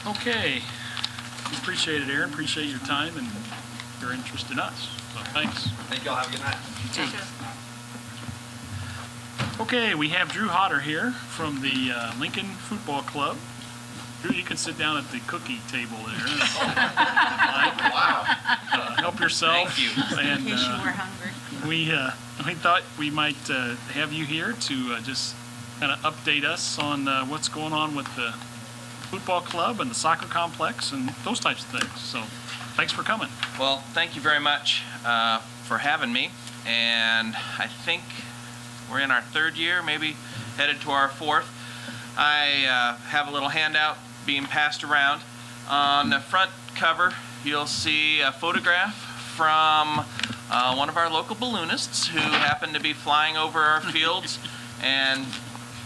Okay. Appreciate it, Aaron. Appreciate your time and your interest in us. So thanks. Thank you all. Have a good night. Okay, we have Drew Hodder here from the Lincoln Football Club. Drew, you can sit down at the cookie table there. Wow. Help yourself. Thank you. And, In case you were hungry. we thought we might have you here to just kind of update us on what's going on with the football club and the soccer complex and those types of things. So thanks for coming. Well, thank you very much for having me. And I think we're in our third year, maybe headed to our fourth. I have a little handout being passed around. On the front cover, you'll see a photograph from one of our local balloonists who happened to be flying over our fields. And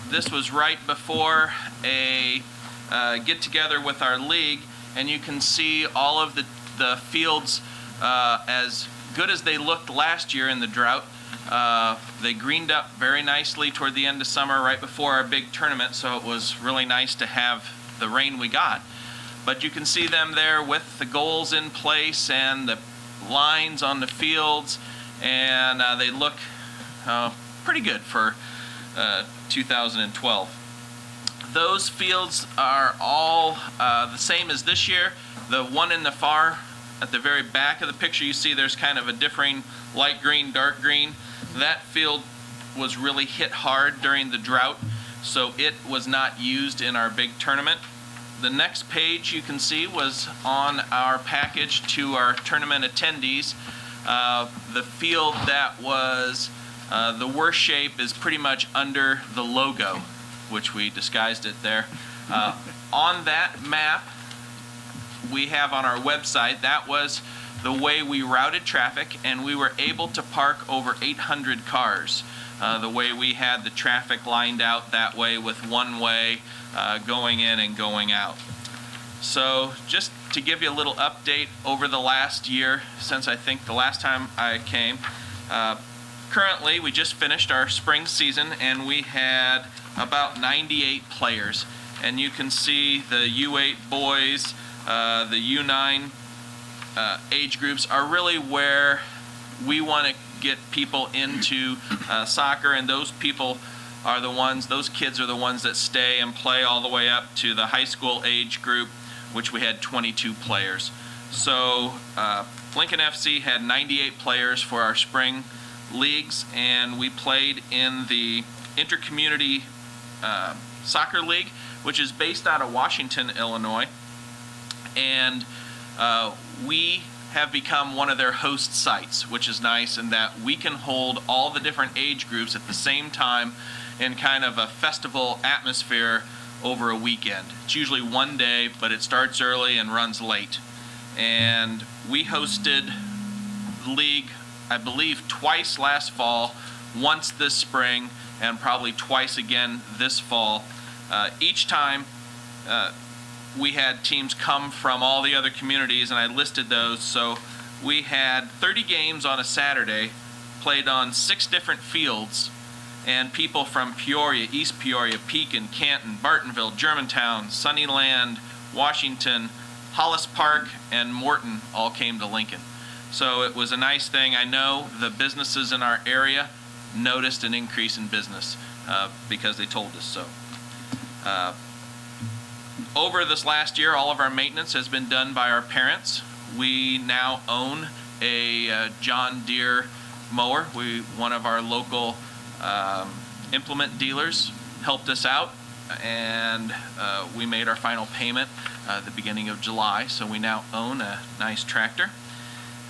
this was right before a get-together with our league. And you can see all of the fields as good as they looked last year in the drought. They greened up very nicely toward the end of summer, right before our big tournament, so it was really nice to have the rain we got. But you can see them there with the goals in place and the lines on the fields, and they look pretty good for 2012. Those fields are all the same as this year. The one in the far, at the very back of the picture, you see there's kind of a differing light green, dark green. That field was really hit hard during the drought, so it was not used in our big tournament. The next page you can see was on our package to our tournament attendees. The field that was the worst shape is pretty much under the logo, which we disguised it there. On that map we have on our website, that was the way we routed traffic, and we were able to park over 800 cars. The way we had the traffic lined out that way with one way going in and going out. So just to give you a little update over the last year, since I think the last time I came, currently we just finished our spring season and we had about 98 players. And you can see the U8 boys, the U9 age groups are really where we want to get people into soccer, and those people are the ones, those kids are the ones that stay and play all the way up to the high school age group, which we had 22 players. So Lincoln FC had 98 players for our spring leagues, and we played in the Intercommunity Soccer League, which is based out of Washington, Illinois. And we have become one of their host sites, which is nice in that we can hold all the different age groups at the same time in kind of a festival atmosphere over a weekend. It's usually one day, but it starts early and runs late. And we hosted the league, I believe, twice last fall, once this spring, and probably twice again this fall. Each time we had teams come from all the other communities, and I listed those. So we had 30 games on a Saturday, played on 6 different fields, and people from Peoria, East Peoria, Pekin, Canton, Bartonville, Germantown, Sunnyland, Washington, Hollis Park, and Morton all came to Lincoln. So it was a nice thing. I know the businesses in our area noticed an increase in business because they told us so. Over this last year, all of our maintenance has been done by our parents. We now own a John Deere mower. One of our local implement dealers helped us out, and we made our final payment at the beginning of July, so we now own a nice tractor.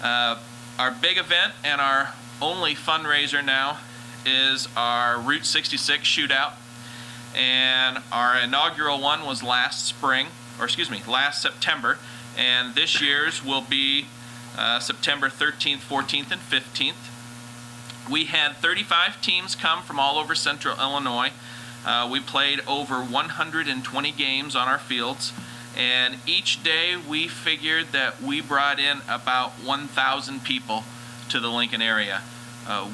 Our big event and our only fundraiser now is our Route 66 shootout. And our inaugural one was last September, and this year's will be September 13th, 14th, and 15th. We had 35 teams come from all over central Illinois. We played over 120 games on our fields, and each day we figured that we brought in about 1,000 people to the Lincoln area.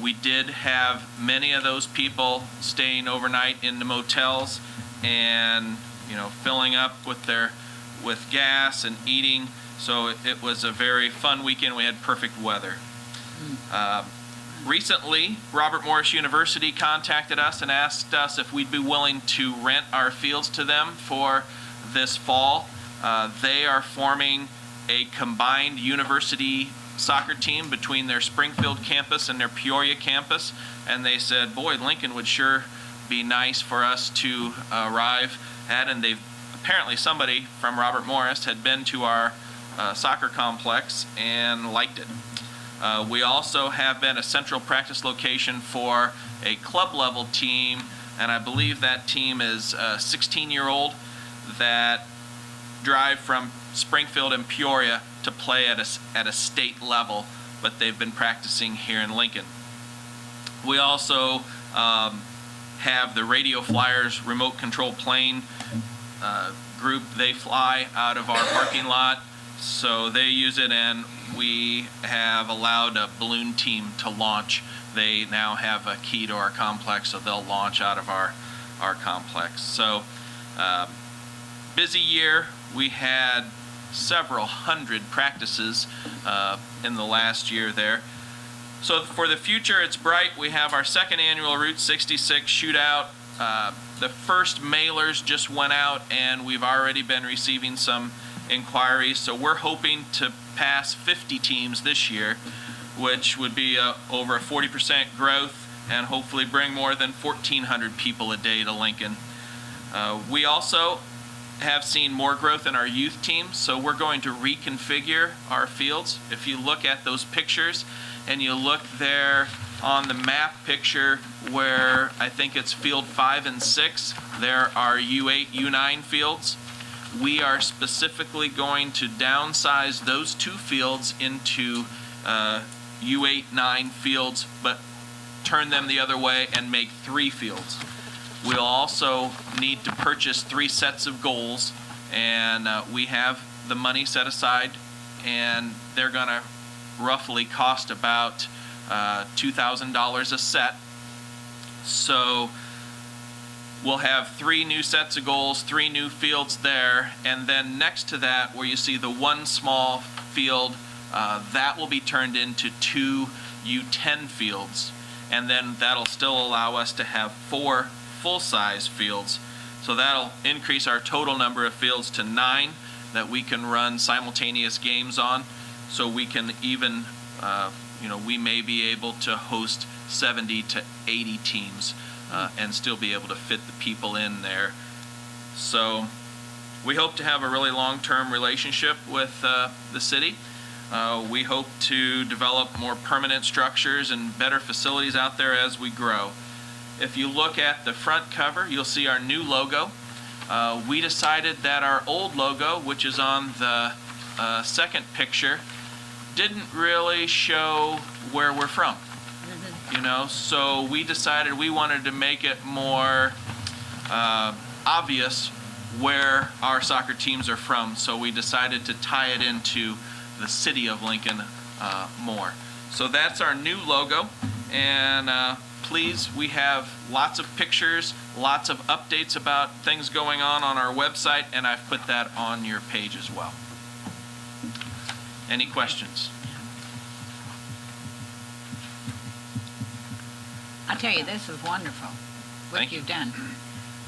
We did have many of those people staying overnight in the motels and filling up with their with gas and eating. So it was a very fun weekend. We had perfect weather. Recently, Robert Morris University contacted us and asked us if we'd be willing to rent our fields to them for this fall. They are forming a combined university soccer team between their Springfield campus and their Peoria campus, and they said, boy, Lincoln would sure be nice for us to arrive at, and they've apparently somebody from Robert Morris had been to our soccer complex and liked it. We also have been a central practice location for a club level team, and I believe that team is a 16-year-old that drive from Springfield and Peoria to play at a state level, but they've been practicing here in Lincoln. We also have the Radio Flyers remote control plane group. They fly out of our parking lot, so they use it, and we have allowed a balloon team to launch. They now have a key to our complex, so they'll launch out of our complex. So busy year. We had several hundred practices in the last year there. So for the future, it's bright. We have our second annual Route 66 shootout. The first mailers just went out, and we've already been receiving some inquiries. So we're hoping to pass 50 teams this year, which would be over a 40% growth, and hopefully bring more than 1,400 people a day to Lincoln. We also have seen more growth in our youth teams, so we're going to reconfigure our fields. If you look at those pictures, and you look there on the map picture where I think it's field 5 and 6, there are U8, U9 fields. We are specifically going to downsize those 2 fields into U8, 9 fields, but turn them the other way and make 3 fields. We'll also need to purchase 3 sets of goals, and we have the money set aside, and they're going to roughly cost about $2,000 a set. So we'll have 3 new sets of goals, 3 new fields there, and then next to that, where you see the 1 small field, that will be turned into 2 U10 fields, and then that'll still allow us to have 4 full-size fields. So that'll increase our total number of fields to 9 that we can run simultaneous games on. So we can even, we may be able to host 70 to 80 teams and still be able to fit the people in there. So we hope to have a really long-term relationship with the city. We hope to develop more permanent structures and better facilities out there as we grow. If you look at the front cover, you'll see our new logo. We decided that our old logo, which is on the second picture, didn't really show where we're from. So we decided we wanted to make it more obvious where our soccer teams are from. So we decided to tie it into the city of Lincoln more. So that's our new logo, and please, we have lots of pictures, lots of updates about things going on our website, and I've put that on your page as well. Any questions? I'll tell you, this is wonderful, what Thank you. you've done.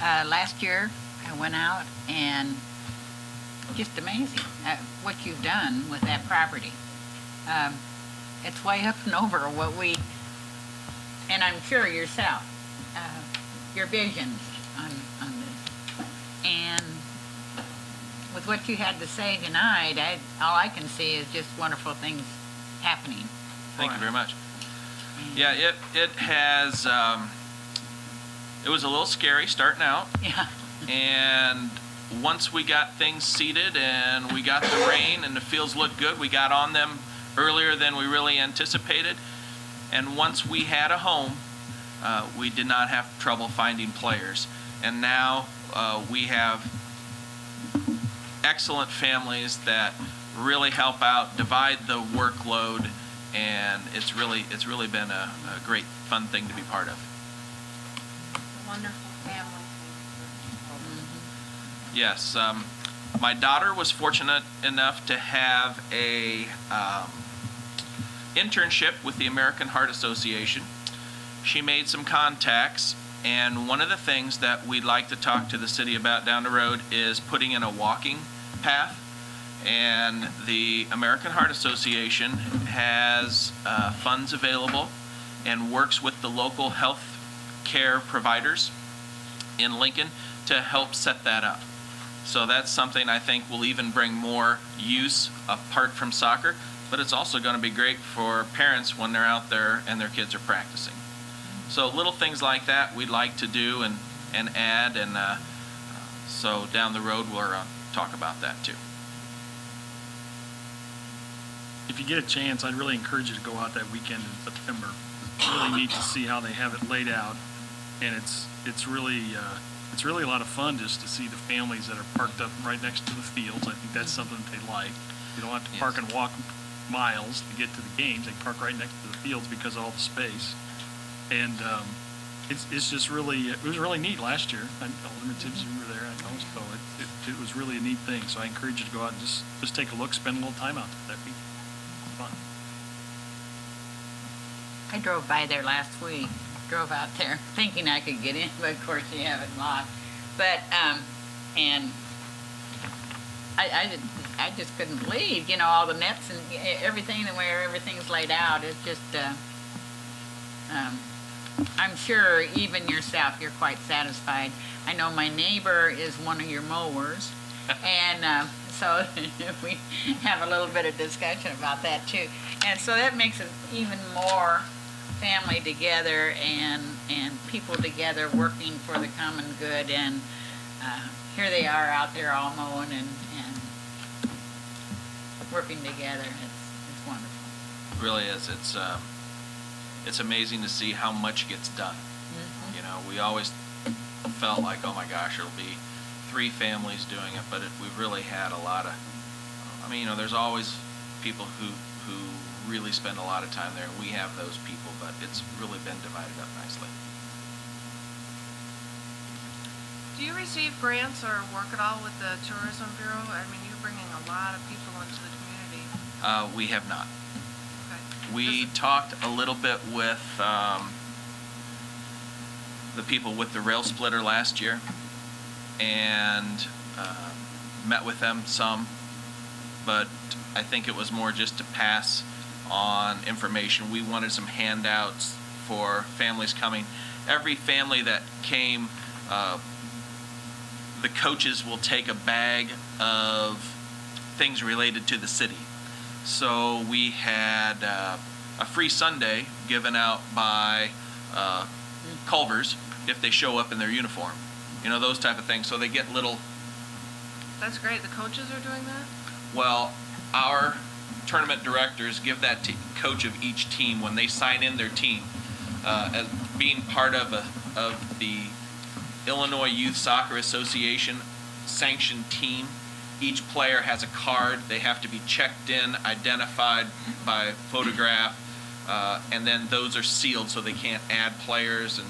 Last year, I went out and just amazing what you've done with that property. It's way up and over what we, and I'm sure yourself, your visions on this. And with what you had to say tonight, all I can see is just wonderful things happening. Thank you very much. Yeah, it has, it was a little scary starting out, Yeah. and once we got things seated and we got the rain and the fields looked good, we got on them earlier than we really anticipated. And once we had a home, we did not have trouble finding players. And now we have excellent families that really help out, divide the workload, and it's really been a great, fun thing to be part of. Wonderful family. Yes, My daughter was fortunate enough to have a internship with the American Heart Association. She made some contacts, and one of the things that we'd like to talk to the city about down the road is putting in a walking path. And the American Heart Association has funds available and works with the local health care providers in Lincoln to help set that up. So that's something I think will even bring more use apart from soccer, but it's also going to be great for parents when they're out there and their kids are practicing. So little things like that we'd like to do and add, and so down the road we'll talk about that too. If you get a chance, I'd really encourage you to go out that weekend in September. It's really neat to see how they have it laid out, and it's really a lot of fun just to see the families that are parked up right next to the fields. I think that's something that they like. You don't have to park and walk miles to get to the games. They park right next to the fields because of all the space. And it's just really, it was really neat last year. Alderman Tibbs, you were there, I know, so it was really a neat thing. So I encourage you to go out and just take a look, spend a little time out there that week. Fun. I drove by there last week, drove out there thinking I could get in, but of course you have it locked. But, and I just couldn't believe, all the nets and everything, and where everything's laid out. It's just, I'm sure even yourself, you're quite satisfied. I know my neighbor is one of your mowers, and so we have a little bit of discussion about that too. And so that makes it even more family together and people together working for the common good. And here they are out there all mowing and working together. It's wonderful. It really is. It's amazing to see how much gets done. Mm-hmm. We always felt like, oh my gosh, it'll be 3 families doing it, but we've really had a lot of, there's always people who really spend a lot of time there, and we have those people, but it's really been divided up nicely. Do you receive grants or work at all with the Tourism Bureau? You're bringing a lot of people into the community. We have not. Okay. We talked a little bit with the people with the rail splitter last year, and met with them some, but I think it was more just to pass on information. We wanted some handouts for families coming. Every family that came, the coaches will take a bag of things related to the city. So we had a free sundae given out by Culver's if they show up in their uniform. Those type of things. So they get little. That's great. The coaches are doing that? Well, our tournament directors give that to coach of each team when they sign in their team as being part of the Illinois Youth Soccer Association sanctioned team. Each player has a card. They have to be checked in, identified by photograph, and then those are sealed so they can't add players and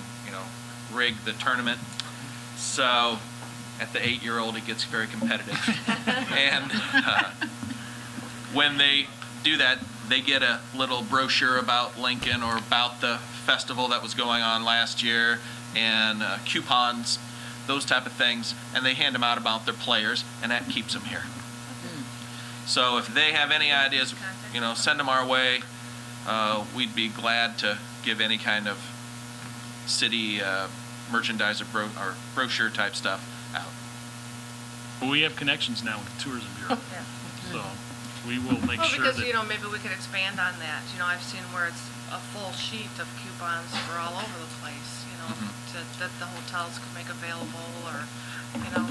rig the tournament. So at the 8-year-old, it gets very competitive. And when they do that, they get a little brochure about Lincoln or about the festival that was going on last year, and coupons, those type of things, and they hand them out about their players, and that keeps them here. So if they have any ideas, send them our way. We'd be glad to give any kind of city merchandise or brochure type stuff out. But we have connections now with the Tourism Bureau, Yeah. so we will make Well, sure because, that. maybe we could expand on that. I've seen where it's a full sheet of coupons for all over the place, that the hotels can make available, or,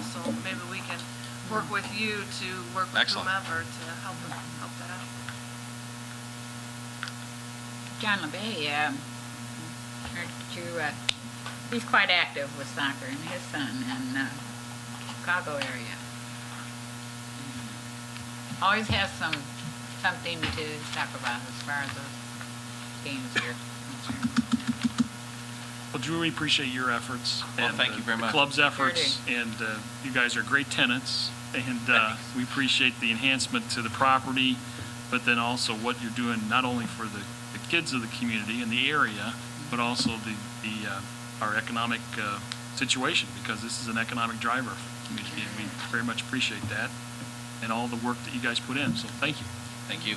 so maybe we can work with you to work with Excellent. whomever to help that out. John LeBay, he's quite active with soccer, and his son in Chicago area. Always has something to talk about as far as those games are concerned. Well, Drew, we appreciate your efforts. Well, and, thank you very the much. club's efforts, Sure and you guys are great tenants, And we appreciate the enhancement to the property, but then also what you're doing not only for the kids of the community and the area, but also our economic situation, because this is an economic driver for the community, and we very much appreciate that and all the work that you guys put in. So thank you. Thank you.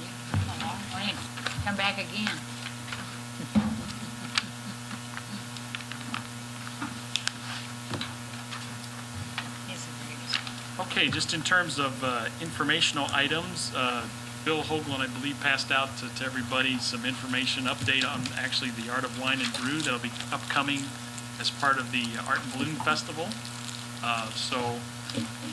Yeah, come a long way. Come back again. He's the greatest. Okay, just in terms of informational items, Bill Hoagland, I believe, passed out to everybody some information, update on actually the Art of Wine and Brew that'll be upcoming as part of the Art and Balloon Festival. So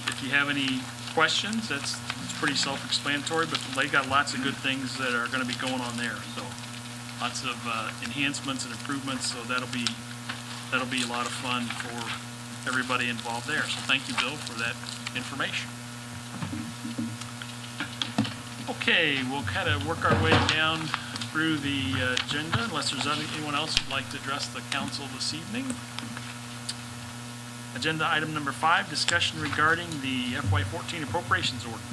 if you have any questions, that's pretty self-explanatory, but they got lots of good things that are going to be going on there. So lots of enhancements and improvements, so that'll be a lot of fun for everybody involved there. So thank you, Bill, for that information. Okay, we'll kind of work our way down through the agenda, unless there's anyone else who'd like to address the council this evening. Agenda item number 5, discussion regarding the FY14 appropriations ordinance.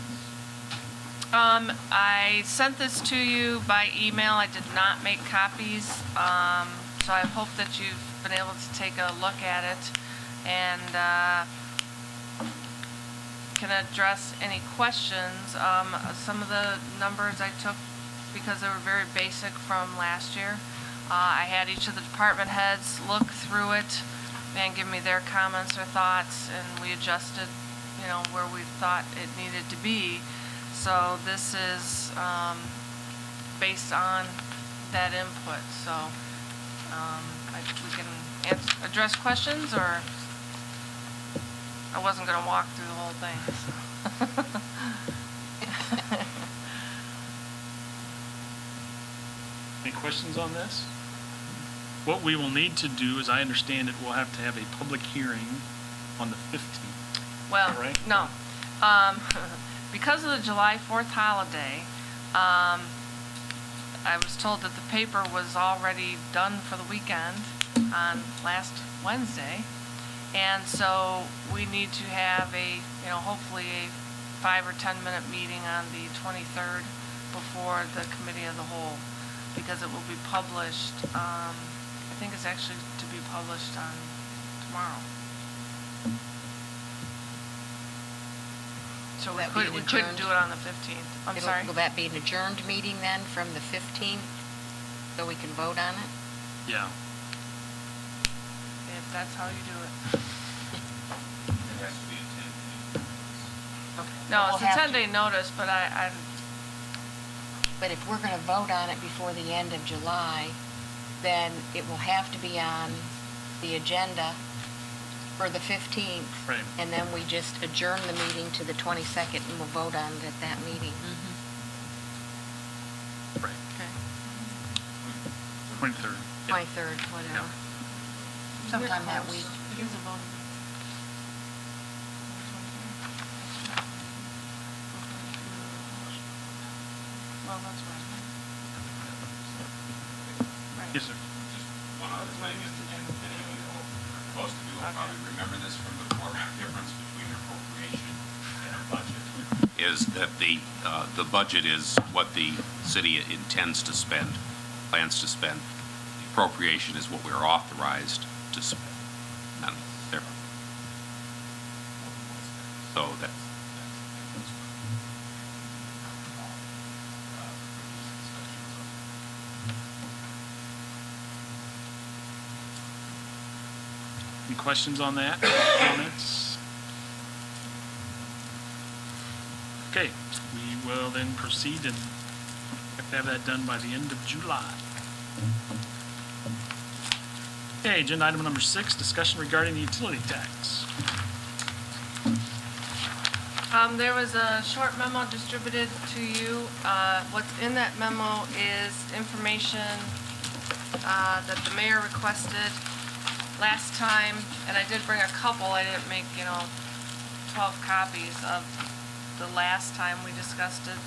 I sent this to you by email. I did not make copies. So I hope that you've been able to take a look at it and can address any questions. Some of the numbers I took because they were very basic from last year. I had each of the department heads look through it and give me their comments or thoughts, and we adjusted, where we thought it needed to be. So this is based on that input. So we can address questions, or I wasn't going to walk through the whole thing. Any questions on this? What we will need to do, as I understand it, we'll have to have a public hearing on the 15th. Well, Right. no. Because of the July 4th holiday, I was told that the paper was already done for the weekend on last Wednesday. And so we need to have hopefully a 5 or 10 minute meeting on the 23rd before the committee of the whole, because it will be published, I think it's actually to be published on tomorrow. So Will we that be couldn't adjourned? do it on the 15th. I'm sorry? Will that be an adjourned meeting then from the 15th, so we can vote on it? Yeah. If that's how you do it. It has to be a 10-day. No, We'll it's a have to- 10-day notice, but But if we're going to vote on it before the end of July, then it will have to be on the agenda for the 15th. Right. And then we just adjourn the meeting to the 22nd, and we'll vote on it at that meeting. Right. okay. 23rd. Yeah. 23rd, whatever. Sometime that week. It is a voting. Well, that's right. Right. Yes, sir. Just one other thing, and most of you will probably remember this from before, the difference between appropriation and a budget is that the budget is what the city intends to spend, plans to spend. The appropriation is what we're authorized to spend. And there- So that's. Any questions on that? Comments? Okay, we will then proceed and have to have that done by the end of July. Okay, agenda item number 6, discussion regarding the utility tax. There was a short memo distributed to you. What's in that memo is information that the mayor requested last time, and I did bring a couple. I didn't make, 12 copies of the last time we discussed it.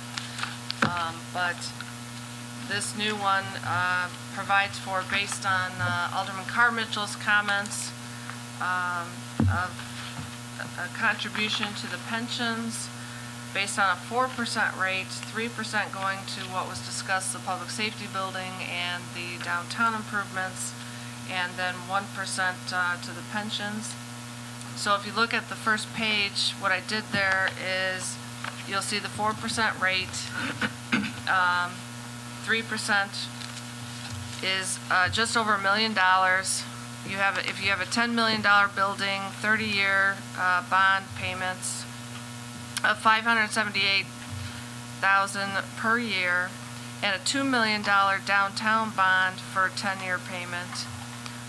But this new one provides for, based on Alderman Carr Mitchell's comments of a contribution to the pensions based on a 4% rate, 3% going to what was discussed, the public safety building and the downtown improvements, and then 1% to the pensions. So if you look at the first page, what I did there is, you'll see the 4% rate, 3% is just over $1 million. You have, if you have a $10 million building, 30-year bond payments of $578,000 per year, and a $2 million downtown bond for a 10-year payment.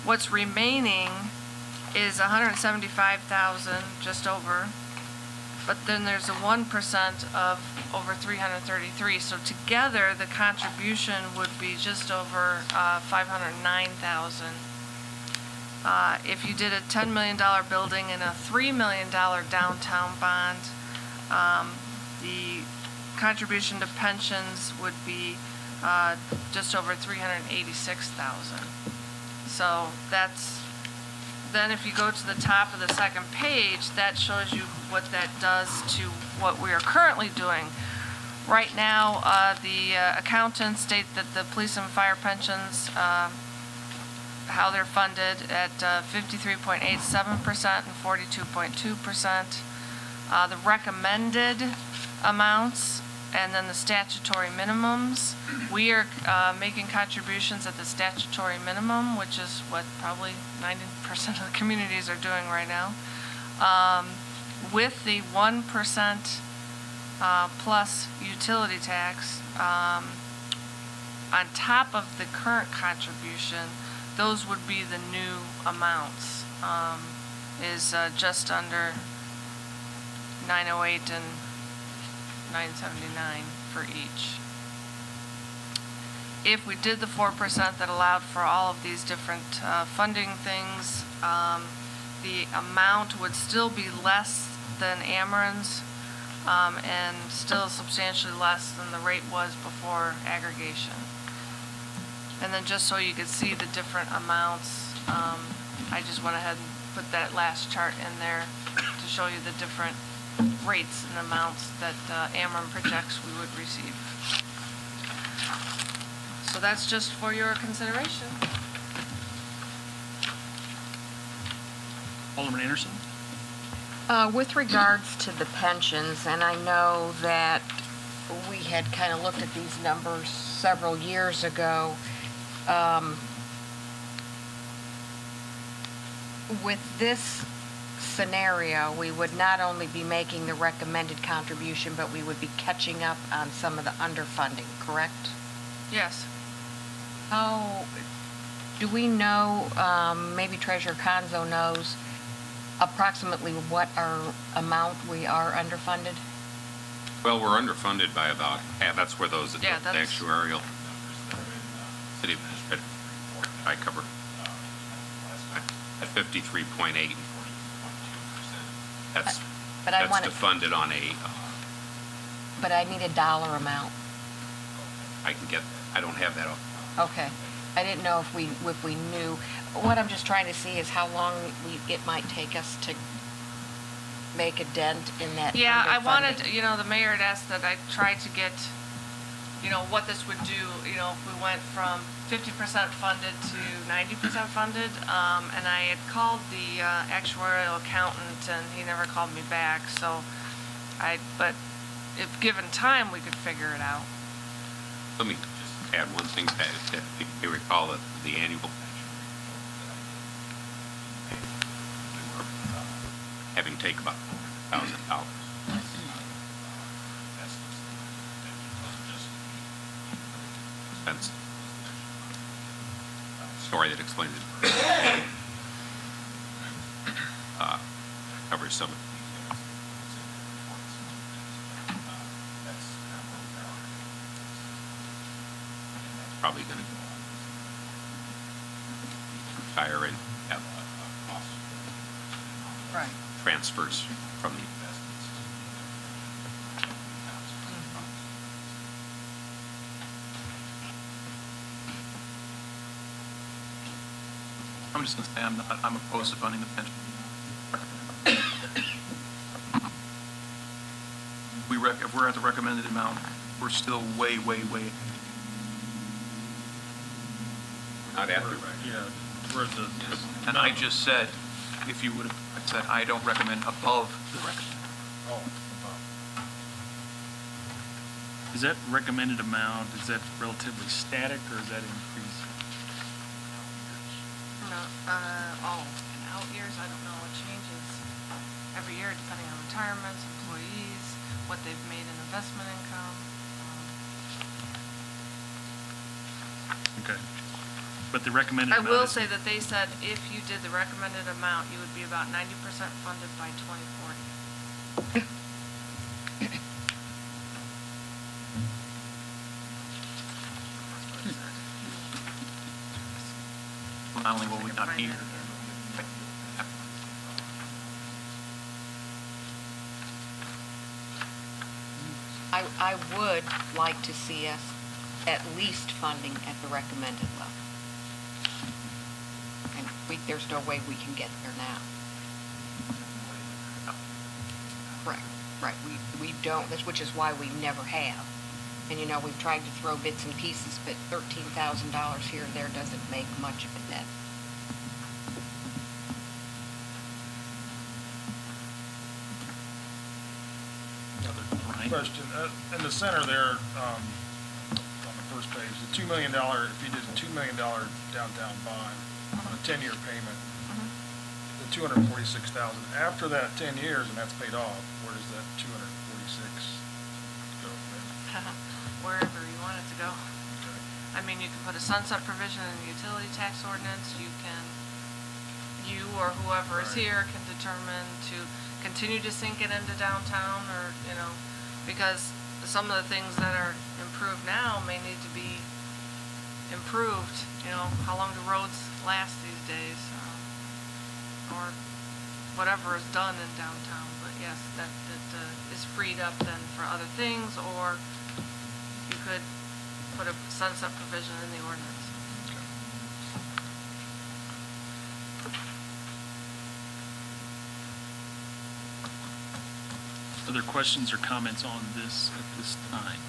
What's remaining is $175,000, just over, but then there's a 1% of over $333. So together, the contribution would be just over $509,000. If you did a $10 million building and a $3 million downtown bond, the contribution to pensions would be just over $386,000. So that's, then if you go to the top of the second page, that shows you what that does to what we are currently doing. Right now, the accountants state that the police and fire pensions, how they're funded at 53.87% and 42.2%. The recommended amounts and then the statutory minimums. We are making contributions at the statutory minimum, which is what probably 90% of the communities are doing right now. With the 1% plus utility tax, on top of the current contribution, those would be the new amounts, is just under 908 and 979 for each. If we did the 4% that allowed for all of these different funding things, the amount would still be less than Ameren's, and still substantially less than the rate was before aggregation. And then just so you could see the different amounts, I just went ahead and put that last chart in there to show you the different rates and amounts that Ameren projects we would receive. So that's just for your consideration. Alderman Anderson? With regards to the pensions, and I know that we had kind of looked at these numbers several years ago, with this scenario, we would not only be making the recommended contribution, but we would be catching up on some of the underfunding, correct? Yes. How, do we know, maybe Treasurer Conzo knows, approximately what our amount we are underfunded? Well, we're underfunded by about half. That's where those, the Yeah, that is- actuarial city administrative I cover at 53.8. That's But I that's want to to, fund it on a. but I need a dollar amount. I can get. I don't have that. Okay. I didn't know if we knew. What I'm just trying to see is how long it might take us to make a dent in that Yeah, I underfunding. wanted, the mayor had asked that I try to get, what this would do, if we went from 50% funded to 90% funded. And I had called the actuarial accountant and he never called me back. So but if given time, we could figure it out. Let me just add one thing. You recall that the annual having take about $1,000. That's story that explains it. Covers some of it. Probably going to retire and have Right. transfers from the investments. I'm just going to say I'm opposed to funding the pension. we're at the recommended amount, we're still way, way, way. Not at the, Yeah, where the, And I just said, if you would have, I said, I don't recommend above the recommended. oh, above. Is that recommended amount, is that relatively static, or is that increasing? No, in out years, I don't know, it changes every year depending on retirements, employees, what they've made in investment income. Okay. But the recommended I amount will is- say that they said if you did the recommended amount, you would be about 90% funded by 2040. That's what it said. Not only will I we can not find be that here, again. I would like to see us at least funding at the recommended level. And there's no way we can get there now. Right, we don't, which is why we never have. And you know, we've tried to throw bits and pieces, but $13,000 here or there doesn't make much of a dent. Right. Question, in the center there, on the first page, the $2 million, if you did a $2 million downtown bond on a 10-year payment, the $246,000, after that 10 years and that's paid off, where does that $246 go then? Wherever you want it to go. Okay. I mean, you can put a sunset provision in the utility tax ordinance, you or whoever is Right. here can determine to continue to sink it into downtown, or, because some of the things that are improved now may need to be improved, how long do roads last these days, or whatever is done in downtown, but yes, that is freed up then for other things, or you could put a sunset provision in the ordinance. Other questions or comments on this at this time?